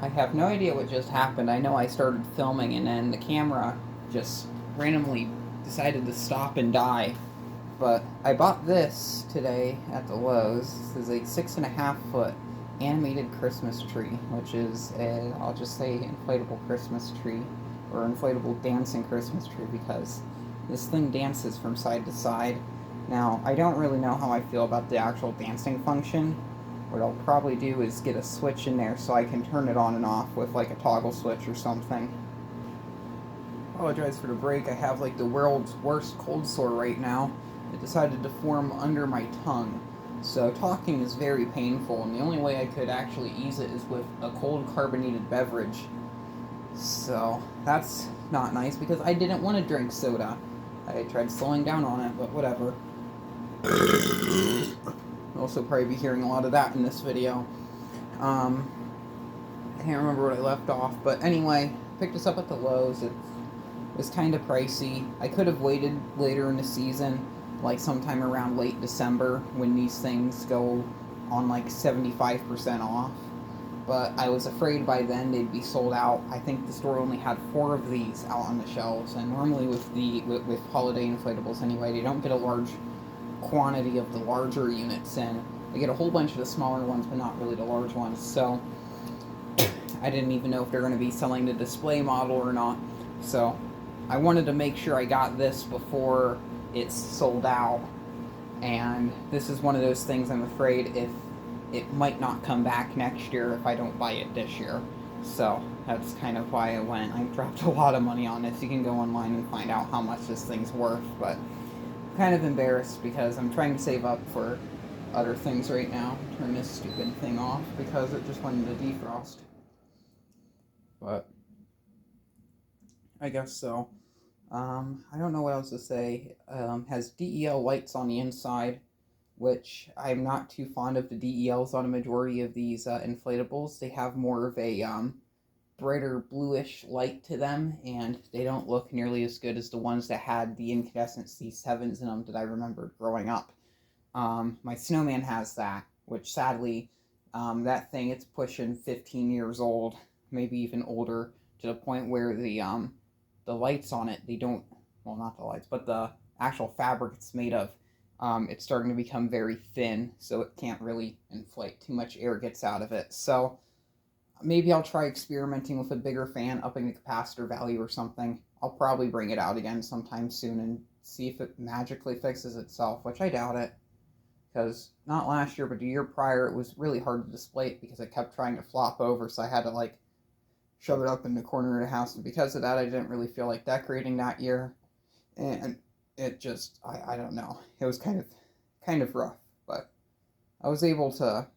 I have no idea what just happened. I know I started filming and then the camera just randomly decided to stop and die. But I bought this today at the Lowe's. This is a 6.5 foot animated Christmas tree, which is a, I'll just say, inflatable Christmas tree, or inflatable dancing Christmas tree, because this thing dances from side to side. Now, I don't really know how I feel about the actual dancing function. What I'll probably do is get a switch in there so I can turn it on and off with like a toggle switch or something. Apologize for the break. I have like the world's worst cold sore right now. It decided to form under my tongue. So talking is very painful, and the only way I could actually ease it is with a cold carbonated beverage. So that's not nice because I didn't want to drink soda. I tried slowing down on it, but whatever. You'll also probably be hearing a lot of that in this video. I can't remember what I left off, but anyway, picked this up at the Lowe's. It was kind of pricey. I could have waited later in the season, like sometime around late December, when these things go on like 75% off. But I was afraid by then they'd be sold out. I think the store only had 4 of these out on the shelves, and normally with holiday inflatables anyway, they don't get a large quantity of the larger units in. They get a whole bunch of the smaller ones, but not really the large ones. So I didn't even know if they're going to be selling the display model or not. So I wanted to make sure I got this before it's sold out. And this is one of those things I'm afraid if it might not come back next year if I don't buy it this year. So that's kind of why I went. I dropped a lot of money on this. You can go online and find out how much this thing's worth, but I'm kind of embarrassed because I'm trying to save up for other things right now. Turn this stupid thing off because it just went into defrost. But I guess so. I don't know what else to say. Has DEL lights on the inside, which I'm not too fond of the DELs on a majority of these inflatables. They have more of a brighter bluish light to them, and they don't look nearly as good as the ones that had the incandescent C7s in them that I remembered growing up. My snowman has that, which sadly, that thing, it's pushing 15 years old, maybe even older, to the point where the lights on it, they don't, well, not the lights, but the actual fabric it's made of, it's starting to become very thin, so it can't really inflate. Too much air gets out of it. So maybe I'll try experimenting with a bigger fan, upping the capacitor value or something. I'll probably bring it out again sometime soon and see if it magically fixes itself, which I doubt it. Because not last year, but the year prior, it was really hard to display it because it kept trying to flop over, so I had to like shove it up in the corner of the house, and because of that, I didn't really feel like decorating that year, and it just, I don't know, it was kind of rough, but I was able to,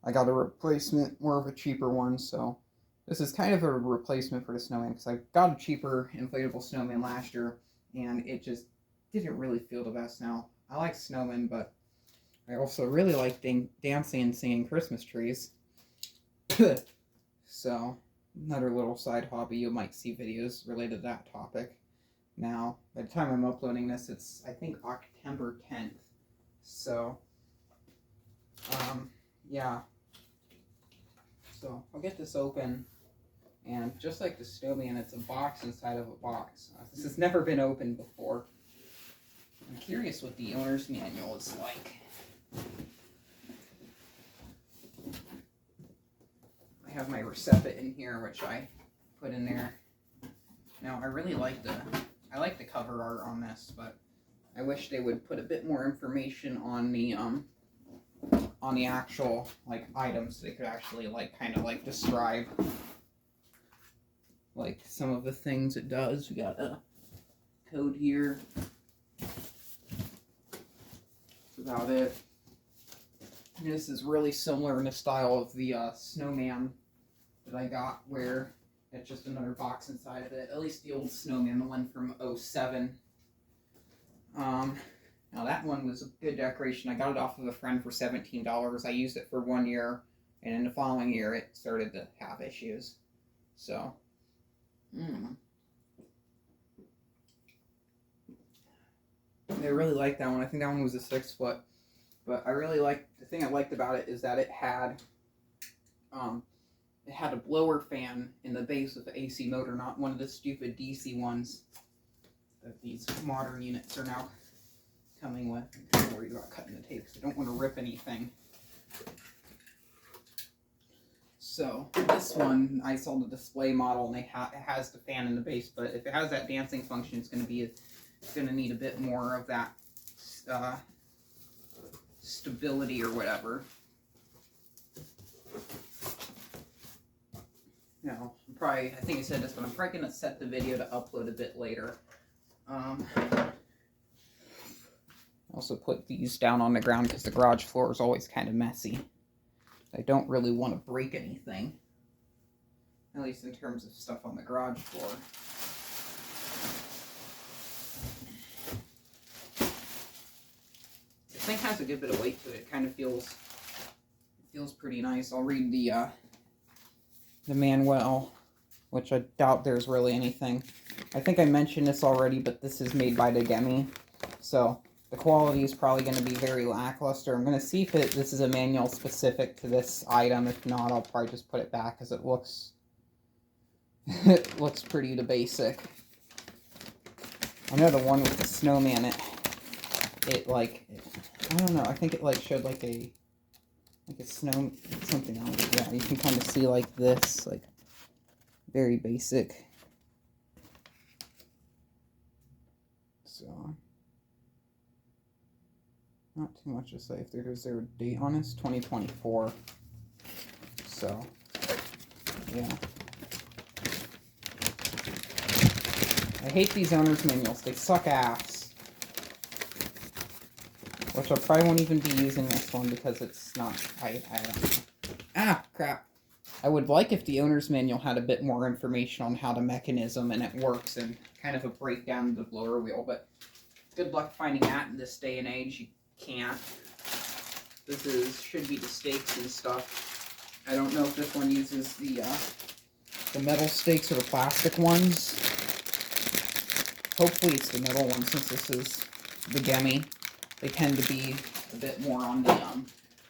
I got a replacement, more of a cheaper one, so this is kind of a replacement for the snowman, because I got a cheaper inflatable snowman last year, and it just didn't really feel the best now. I like snowmen, but I also really like dancing and singing Christmas trees. So another little side hobby. You might see videos related to that topic. Now, by the time I'm uploading this, it's, I think, October 10th. So, yeah. So, I'll get this open. And just like the snowman, it's a box inside of a box. This has never been opened before. I'm curious what the owner's manual is like. I have my Recipit in here, which I put in there. Now, I really like the cover art on this, but I wish they would put a bit more information on the actual like items. So they could actually like kind of like describe like some of the things it does. We got a code here. That's about it. This is really similar in the style of the snowman that I got, where it's just another box inside of it. At least the old snowman, the one from '07. Now that one was a good decoration. I got it off of a friend for $17. I used it for 1 year, and in the following year it started to have issues. So, I really like that one. I think that one was a 6 foot. But I really liked, the thing I liked about it is that it had had a blower fan in the base with the AC motor, not one of the stupid DC ones that these modern units are now coming with. I'm kind of worried about cutting the tape because I don't want to rip anything. So this one, I saw the display model, and it has the fan in the base, but if it has that dancing function, it's going to need a bit more of that stability or whatever. Now, I think I said this, but I'm probably going to set the video to upload a bit later. Also put these down on the ground because the garage floor is always kind of messy. I don't really want to break anything, at least in terms of stuff on the garage floor. This thing has a good bit of weight to it. It kind of feels pretty nice. I'll read the manual, which I doubt there's really anything. I think I mentioned this already, but this is made by Degemi, so the quality is probably going to be very lackluster. I'm going to see if this is a manual specific to this item. If not, I'll probably just put it back because it looks pretty basic. I know the one with the snowman, it like, I don't know, I think it like showed like a snow, something else. Yeah, you can kind of see like this, like very basic. So not too much to say. If there's a date on this, 2024. So yeah, I hate these owner's manuals. They suck ass. Which I probably won't even be using this one because it's not. I don't know. Ah, crap. I would like if the owner's manual had a bit more information on how the mechanism and it works and kind of a breakdown of the blower wheel, but good luck finding that in this day and age. You can't. This should be the stakes and stuff. I don't know if this one uses the metal stakes or the plastic ones. Hopefully it's the metal one since this is the Degemi. They tend to be a bit more on the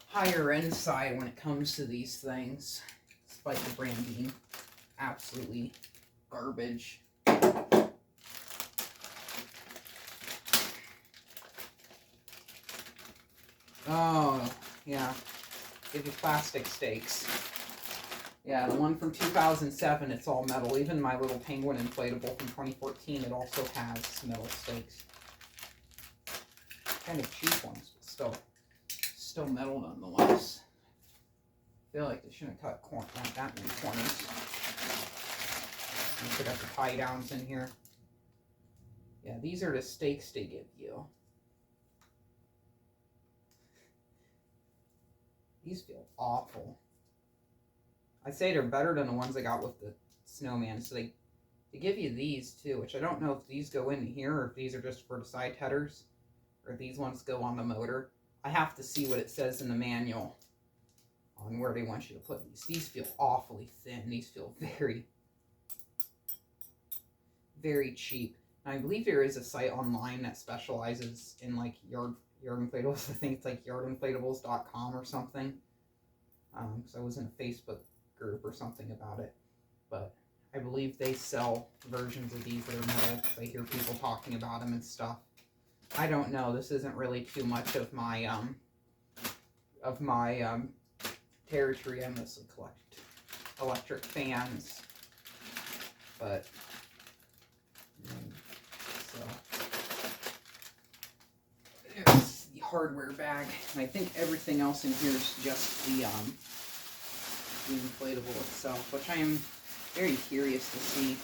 higher end side when it comes to these things, despite the brand being absolutely garbage. Oh, yeah. Give you plastic stakes. Yeah, the one from 2007, it's all metal. Even my little penguin inflatable from 2014, it also has metal stakes. Kind of cheap ones, but still metal nonetheless. I feel like they shouldn't cut not that many corners. You should have the tie downs in here. Yeah, these are the stakes they give you. These feel awful. I'd say they're better than the ones I got with the snowman. So they give you these too, which I don't know if these go in here or if these are just for the side headers, or if these ones go on the motor. I have to see what it says in the manual on where they want you to put these. These feel awfully thin. These feel very, very cheap. And I believe there is a site online that specializes in like yard inflatables. I think it's like yardinflatables.com or something. Because I was in a Facebook group or something about it. But I believe they sell versions of these that are metal. I hear people talking about them and stuff. I don't know. This isn't really too much of my territory. I mostly collect electric fans, but so there's the hardware bag. And I think everything else in here is just the inflatable itself, which I am very curious to see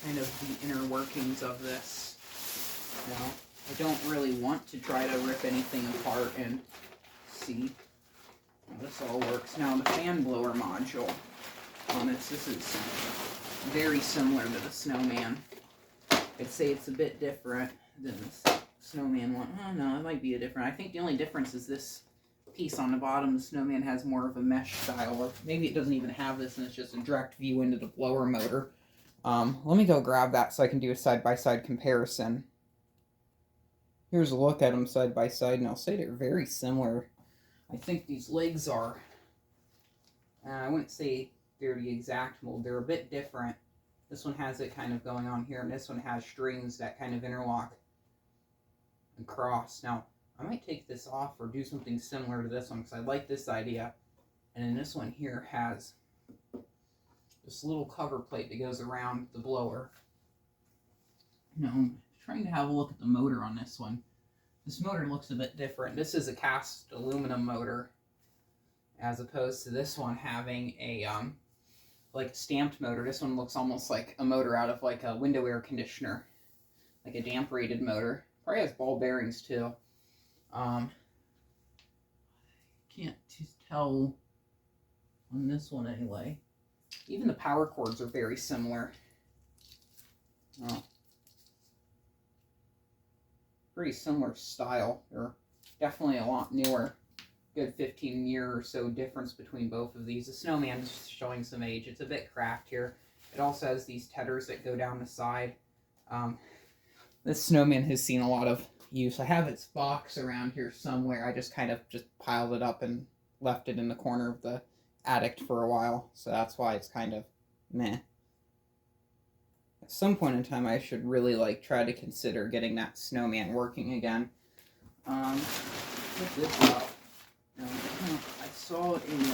kind of the inner workings of this. You know, I don't really want to try to rip anything apart and see how this all works. Now, the fan blower module on this is very similar to the snowman. I'd say it's a bit different than the snowman one. Oh, no, it might be a different. I think the only difference is this piece on the bottom. The snowman has more of a mesh style, or maybe it doesn't even have this and it's just a direct view into the blower motor. Let me go grab that so I can do a side-by-side comparison. Here's a look at them side by side, and I'll say they're very similar. I think these legs are I wouldn't say they're the exact mold. They're a bit different. This one has it kind of going on here, and this one has strings that kind of interlock and cross. Now, I might take this off or do something similar to this one because I like this idea. And then this one here has this little cover plate that goes around the blower. Now, I'm trying to have a look at the motor on this one. This motor looks a bit different. This is a cast aluminum motor, as opposed to this one having a like a stamped motor. This one looks almost like a motor out of like a window air conditioner, like a damp rated motor. Probably has ball bearings too. Can't tell on this one anyway. Even the power cords are very similar. Oh. Pretty similar style. They're definitely a lot newer. Good 15-year or so difference between both of these. The Snowman is showing some age. It's a bit cracked here. It also has these tethers that go down the side. This Snowman has seen a lot of use. I have its box around here somewhere. I just kind of piled it up and left it in the corner of the attic for a while. So that's why it's kind of meh. At some point in time, I should really try to consider getting that Snowman working again. Put this out. I saw in,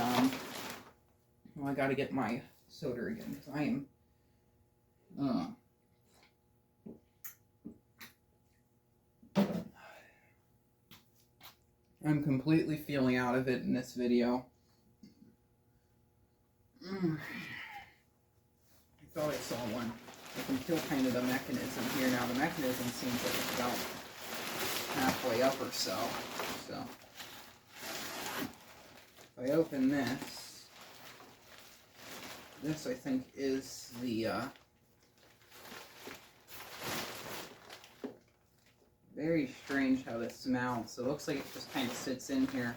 well, I gotta get my solder again, because I am, I'm completely feeling out of it in this video. I thought I saw one. I can feel kind of the mechanism here now. The mechanism seems like it's about halfway up or so. So, if I open this, this I think is the, very strange how this mounts. It looks like it just kind of sits in here.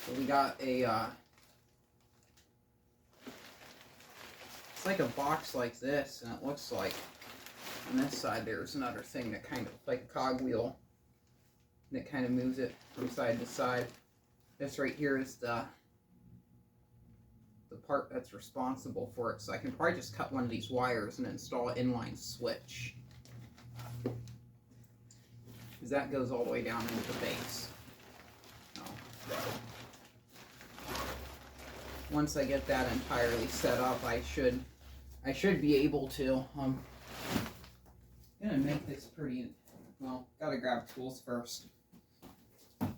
So we got a, it's like a box like this, and it looks like on this side there's another thing that kind of, like a cogwheel, that kind of moves it from side to side. This right here is the part that's responsible for it. So I can probably just cut one of these wires and install an inline switch, because that goes all the way down into the base. Once I get that entirely set up, I should be able to. I'm gonna make this pretty, well, gotta grab tools first. I'm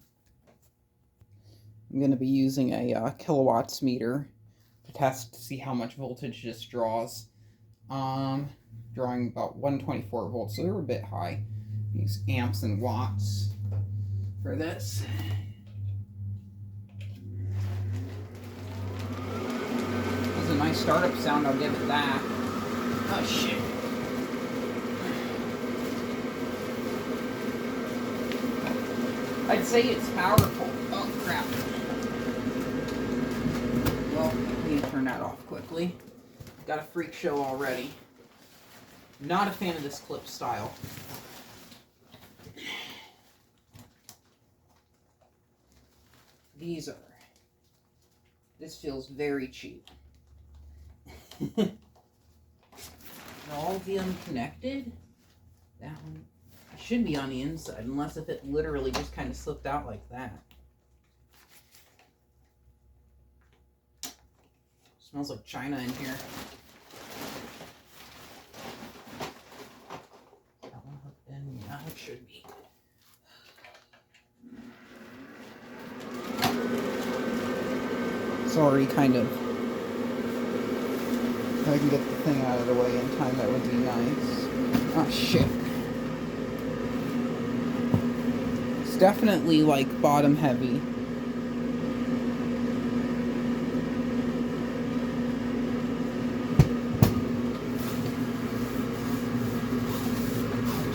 gonna be using a kilowatts meter to test to see how much voltage this draws. Drawing about 124 volts, so they're a bit high. Use amps and watts for this. That's a nice startup sound, I'll give it that. Oh shit. I'd say it's powerful. Oh crap. Well, let me turn that off quickly. Got a freak show already. Not a fan of this clip style. This feels very cheap. All of them connected? That one should be on the inside, unless if it literally just kind of slipped out like that. Smells like China in here. That one hooked in? Yeah, it should be. Sorry, kind of. If I can get the thing out of the way in time, that would be nice. Oh, shit. It's definitely, bottom heavy.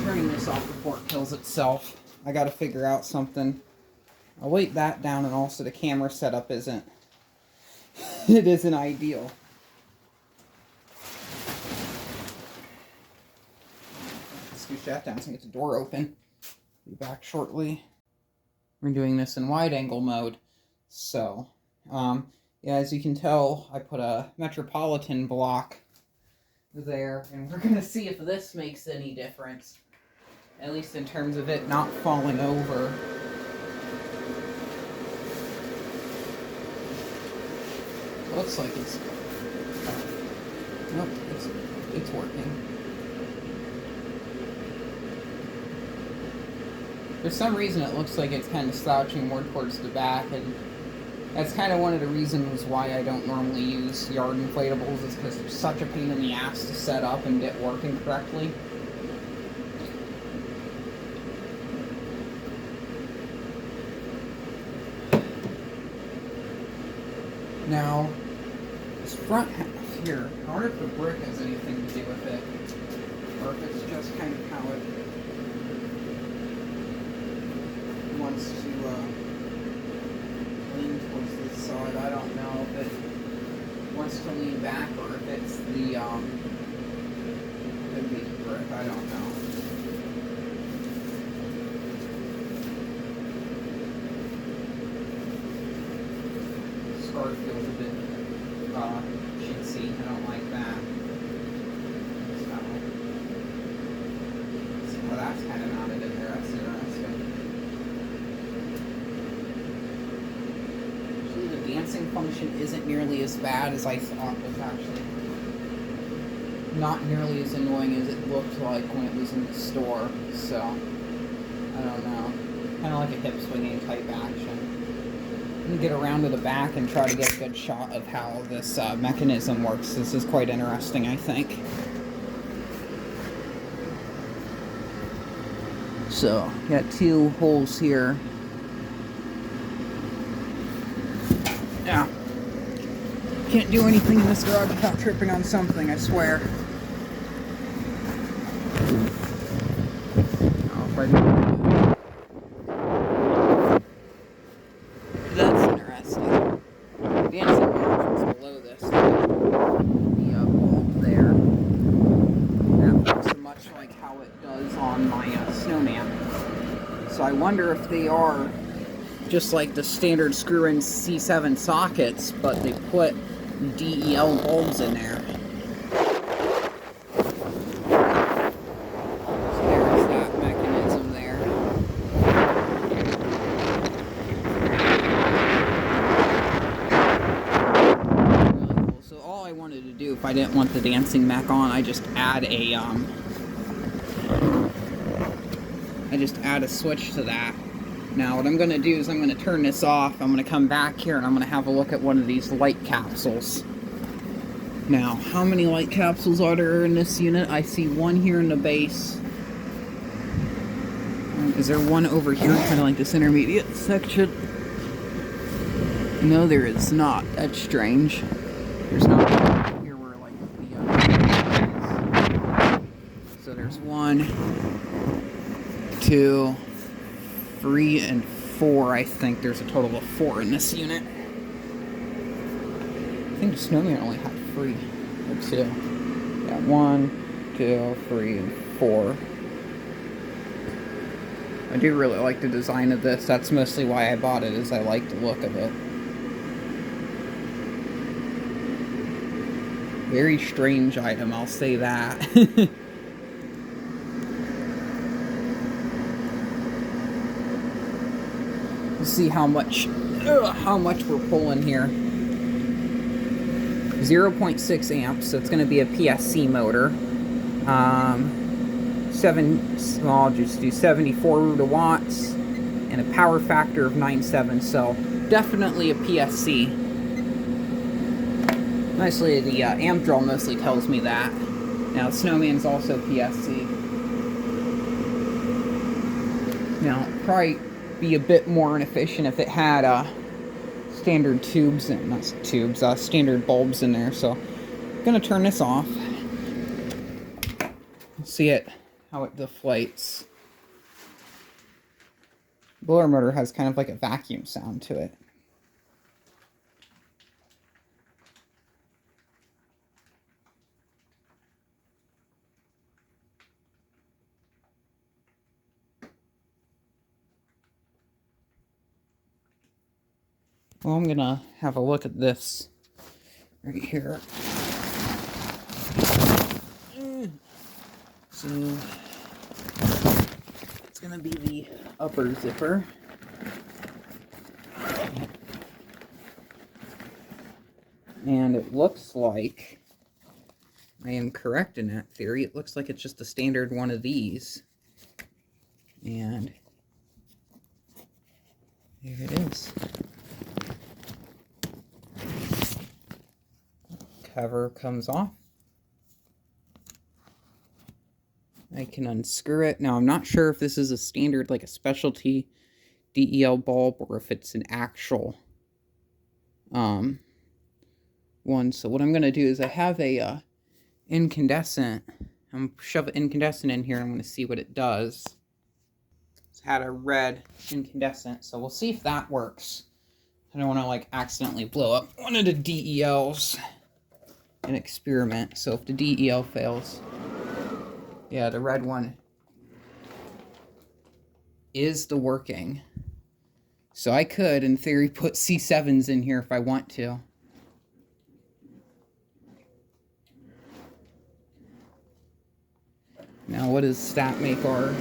Turning this off before it kills itself. I gotta figure out something. I'll weight that down, and also the camera setup isn't... it isn't ideal. Scooch that down so I can get the door open. Be back shortly. We're doing this in wide angle mode. So, Yeah, as you can tell, I put a Metropolitan block there, and we're going to see if this makes any difference. At least in terms of it not falling over. Looks like it's... Nope, it's working. For some reason it looks like it's kind of slouching more towards the back, and that's kind of one of the reasons why I don't normally use yard inflatables, is because they're such a pain in the ass to set up and get working correctly. Now, this front half here, I wonder if the brick has anything to do with it, or if it's just kind of how it wants to lean towards this side. I don't know if it wants to lean back or if it's the could be the brick. I don't know. Scarf feels a bit chintzy. I don't like that. So, see how that's kind of mounted in there. That's interesting. Actually, the dancing function isn't nearly as bad as I thought. It was actually not nearly as annoying as it looked like when it was in the store. So, I don't know. Kind of like a hip swinging type action. Get around to the back and try to get a good shot of how this mechanism works. This is quite interesting, I think. So, got two holes here. Yeah. Can't do anything in this garage without tripping on something, I swear. Oh, if I do. So I wonder if they are just like the standard screw-in C7 sockets, but they put DEL bulbs in there. So there's that mechanism there. Really cool. So all I wanted to do, if I didn't want the dancing mech on, I just add a switch to that. Now what I'm going to do is I'm going to turn this off. I'm going to come back here and I'm going to have a look at one of these light capsules. Now, how many light capsules are there in this unit? I see one here in the base. Is there one over here, kind of like this intermediate section? No, there is not. That's strange. There's not one here where like the so there's 1, 2, 3, and 4. I think there's a total of 4 in this unit. I think the snowman only had 3 or 2. Yeah, 1, 2, 3, and 4. I do really like the design of this. That's mostly why I bought it, is I like the look of it. Very strange item, I'll say that. See how much we're pulling here. 0.6 amps, so it's going to be a PSC motor. I'll just do 74 rotowatts and a power factor of 9.7, so definitely a PSC. Nicely, the amp draw mostly tells me that. Now, Snowman's also PSC. Now, probably be a bit more inefficient if it had standard tubes and standard bulbs in there. So I'm gonna turn this off. See how it deflates. Blower motor has kind of like a vacuum sound to it. Well, I'm gonna have a look at this right here. So it's gonna be the upper zipper. And it looks like I am correct in that theory. It looks like it's just a standard one of these. And here it is. Cover comes off. I can unscrew it. Now, I'm not sure if this is a standard, like a specialty DEL bulb, or if it's an actual one. So what I'm going to do is I have a incandescent. I'm going to shove an incandescent in here. I'm going to see what it does. It's had a red incandescent, so we'll see if that works. I don't want to like accidentally blow up one of the DELs and experiment. So if the DEL fails, yeah, the red one is the working. So I could, in theory, put C7s in here if I want to. Now, what does stat make our...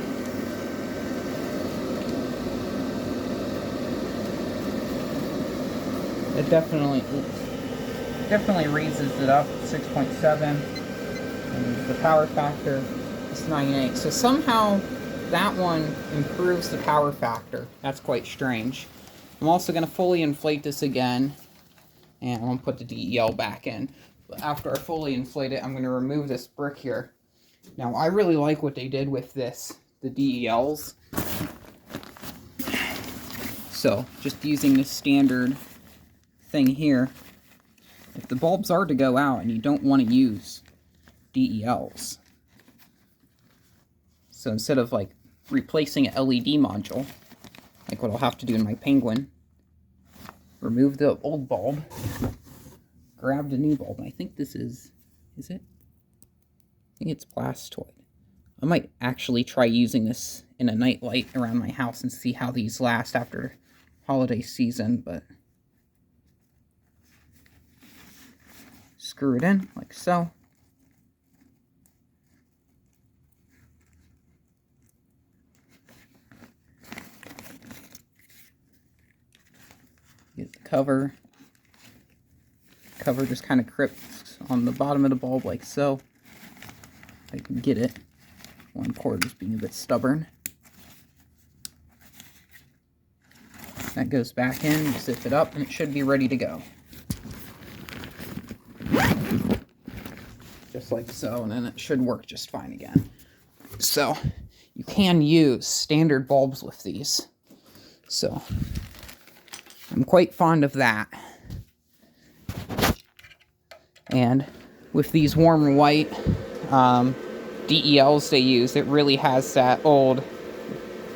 It definitely raises it up 6.7, and the power factor is 9.8. So somehow that one improves the power factor. That's quite strange. I'm also going to fully inflate this again, and I'm going to put the DEL back in. But after I fully inflate it, I'm going to remove this brick here. Now, I really like what they did with this, the DELs. So, just using this standard thing here, if the bulbs are to go out and you don't want to use DELs, so instead of like replacing an LED module, like what I'll have to do in my Penguin, remove the old bulb, grab the new bulb. I think this is it? I think it's Blastoid. I might actually try using this in a night light around my house and see how these last after holiday season, but screw it in like so. Get the cover. Cover just kind of crimps on the bottom of the bulb like so. I can get it. One cord is being a bit stubborn. That goes back in, you zip it up, and it should be ready to go. Just like so, and then it should work just fine again. So, you can use standard bulbs with these. So, I'm quite fond of that. And with these warm white DELs they use, it really has that old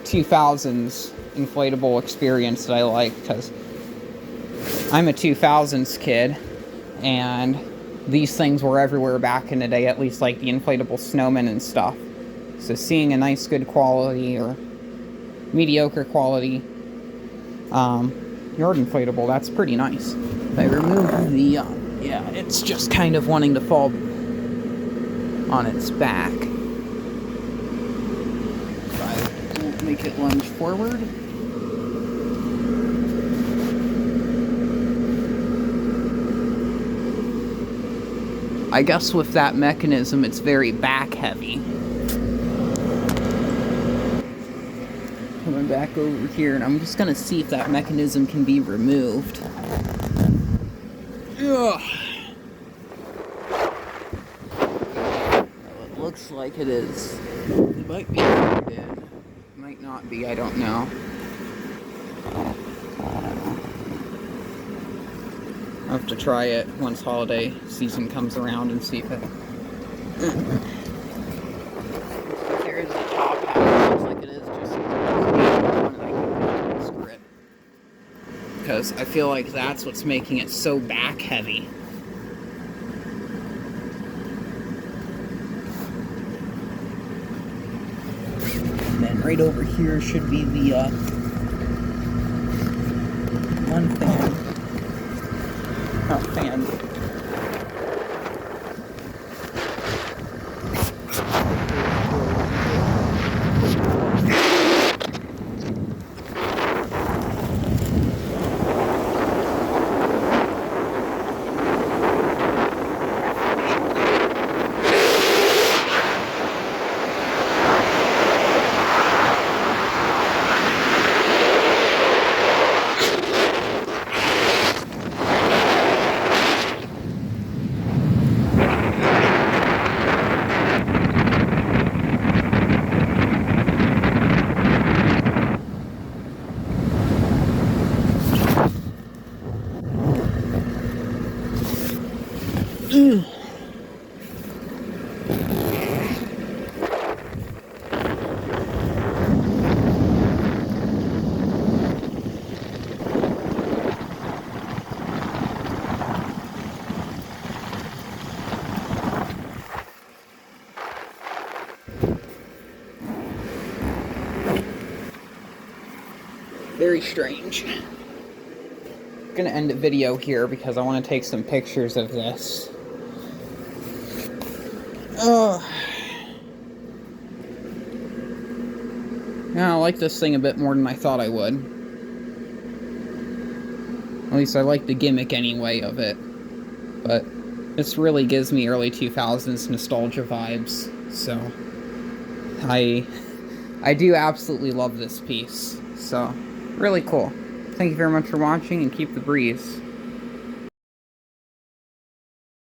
2000s inflatable experience that I like, because I'm a 2000s kid, and these things were everywhere back in the day, at least like the inflatable snowmen and stuff. So seeing a nice good quality or mediocre quality yard inflatable, that's pretty nice. If I remove the yeah, it's just kind of wanting to fall on its back. If I won't make it lunge forward. I guess with that mechanism, it's very back heavy. Coming back over here, and I'm just gonna see if that mechanism can be removed. Ugh. Well, it looks like it is. It might be dead. It might not be, I don't know. I'll have to try it once holiday season comes around and see if it... Here's the top half. It looks like it is just one that I can screw it. Because I feel like that's what's making it so back heavy. And then right over here should be the one thing Very strange. I'm gonna end the video here because I want to take some pictures of this. Oh. Yeah, I like this thing a bit more than I thought I would. At least I like the gimmick anyway of it. But this really gives me early 2000s nostalgia vibes. So I do absolutely love this piece. So really cool. Thank you very much for watching, and keep the breeze.